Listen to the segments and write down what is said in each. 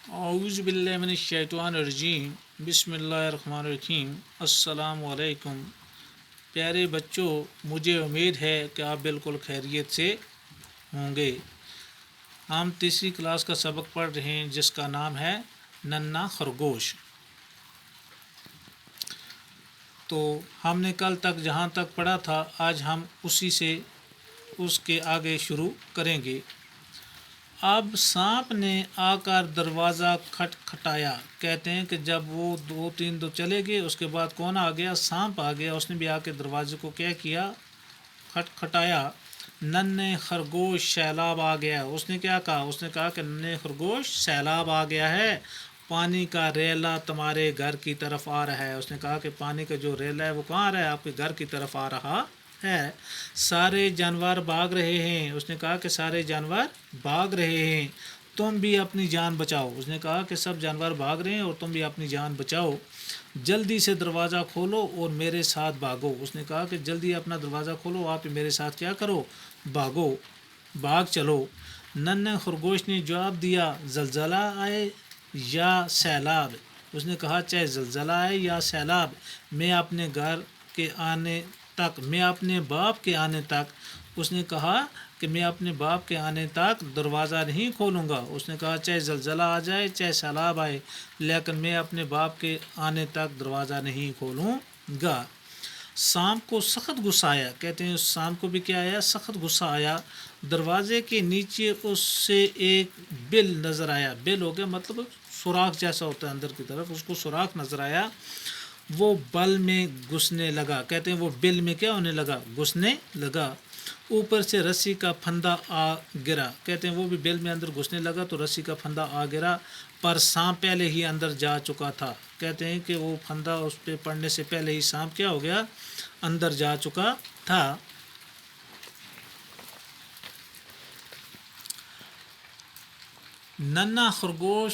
اعوذ باللہ من الشیطان الرجیم بسم اللہ الرحمن الرحیم السلام علیکم پیارے بچوں، مجھے امید ہے کہ آپ بالکل خیریت سے ہوں گے۔ ہم تیسری کلاس کا سبق پڑھ رہے ہیں جس کا نام ہے ننھا خرگوش۔ تو ہم نے کل تک جہاں تک پڑھا تھا آج ہم اسی سے اس کے آگے شروع کریں گے۔ اب سانپ نے آ کر دروازہ کھٹکھٹایا۔ کہتے ہیں کہ جب وہ دو تین چلے گئے اس کے بعد کون آ گیا؟ سانپ آ گیا۔ اس نے بھی آ کے دروازے کو کیا کیا؟ کھٹکھٹایا۔ ننھے خرگوش سیلاب آ گیا۔ اس نے کیا کہا؟ اس نے کہا کہ ننھے خرگوش سیلاب آ گیا ہے، پانی کا ریلا تمہارے گھر کی طرف آ رہا ہے۔ اس نے کہا کہ پانی کا جو ریلا ہے وہ کہاں آ رہا ہے؟ آپ کے گھر کی طرف آ رہا ہے۔ سارے جانور بھاگ رہے ہیں۔ اس نے کہا کہ سارے جانور بھاگ رہے ہیں، تم بھی اپنی جان بچاؤ۔ اس نے کہا کہ سب جانور بھاگ رہے ہیں اور تم بھی اپنی جان بچاؤ، جلدی سے دروازہ کھولو اور میرے ساتھ بھاگو۔ اس نے کہا کہ جلدی اپنا دروازہ کھولو، آپ میرے ساتھ کیا کرو؟ بھاگو، بھاگ چلو۔ ننھے خرگوش نے جواب دیا، زلزلہ آئے یا سیلاب۔ اس نے کہا چاہے زلزلہ آئے یا سیلاب، میں اپنے گھر کے آنے تک، میں اپنے باپ کے آنے تک، اس نے کہا کہ میں اپنے باپ کے آنے تک دروازہ نہیں کھولوں گا۔ اس نے کہا چاہے زلزلہ آ جائے چاہے سیلاب آئے، لیکن میں اپنے باپ کے آنے تک دروازہ نہیں کھولوں گا۔ سانپ کو سخت غصہ آیا۔ کہتے ہیں اس سانپ کو بھی کیا آیا؟ سخت غصہ آیا۔ دروازے کے نیچے اس سے ایک بل نظر آیا۔ بل ہو گیا مطلب سوراخ جیسا ہوتا ہے اندر کی طرف، اس کو سوراخ نظر آیا۔ وہ بل میں گھسنے لگا۔ کہتے ہیں وہ بل میں کیا ہونے لگا؟ گھسنے لگا۔ اوپر سے رسی کا پھندا آ گرا۔ کہتے ہیں وہ بھی بل میں اندر گھسنے لگا تو رسی کا پھندا آ گرا، پر سانپ پہلے ہی اندر جا چکا تھا۔ کہتے ہیں کہ وہ پھندا اس پہ پڑنے سے پہلے ہی سانپ کیا ہو گیا؟ اندر جا چکا تھا۔ ننھا خرگوش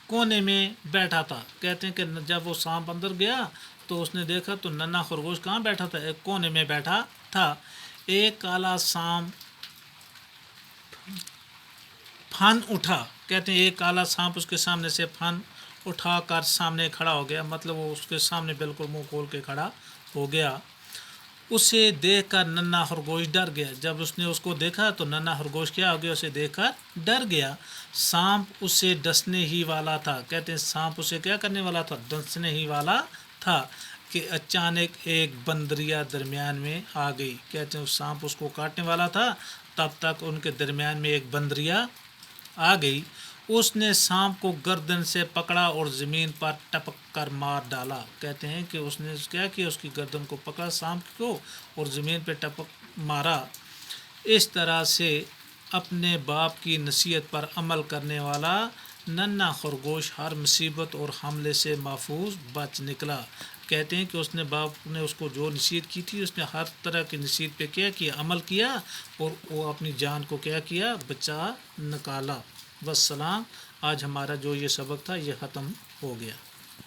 کونے میں بیٹھا تھا۔ کہتے ہیں کہ جب وہ سانپ اندر گیا تو اس نے دیکھا تو ننھا خرگوش کہاں بیٹھا تھا؟ ایک کونے میں بیٹھا تھا۔ ایک کالا سانپ پھن اٹھا۔ کہتے ہیں ایک کالا سانپ اس کے سامنے سے پھن اٹھا کر سامنے کھڑا ہو گیا، مطلب وہ اس کے سامنے بالکل منہ کھول کے کھڑا ہو گیا۔ اسے دیکھ کر ننھا خرگوش ڈر گیا۔ جب اس نے اس کو دیکھا تو ننھا خرگوش کیا ہو گیا؟ اسے دیکھ کر ڈر گیا۔ سانپ اسے ڈسنے ہی والا تھا۔ کہتے ہیں سانپ اسے کیا کرنے والا تھا؟ ڈسنے ہی والا تھا کہ اچانک ایک بندریا درمیان میں آ گئی۔ کہتے ہیں سانپ اس کو کاٹنے والا تھا، تب تک ان کے درمیان میں ایک بندریا آ گئی۔ اس نے سانپ کو گردن سے پکڑا اور زمین پر ٹپک کر مار ڈالا۔ کہتے ہیں کہ اس نے کیا کیا؟ اس کی گردن کو پکڑا سانپ کو اور زمین پہ ٹپک مارا۔ اس طرح سے اپنے باپ کی نصیحت پر عمل کرنے والا ننھا خرگوش ہر مصیبت اور حملے سے محفوظ بچ نکلا۔ کہتے ہیں کہ اس نے باپ نے اس کو جو نصیحت کی تھی اس نے ہر طرح کی نصیحت پہ کیا کیا؟ عمل کیا اور وہ اپنی جان کو کیا کیا؟ بچا نکالا۔ والسلام۔ آج ہمارا جو یہ سبق تھا یہ ختم ہو گیا۔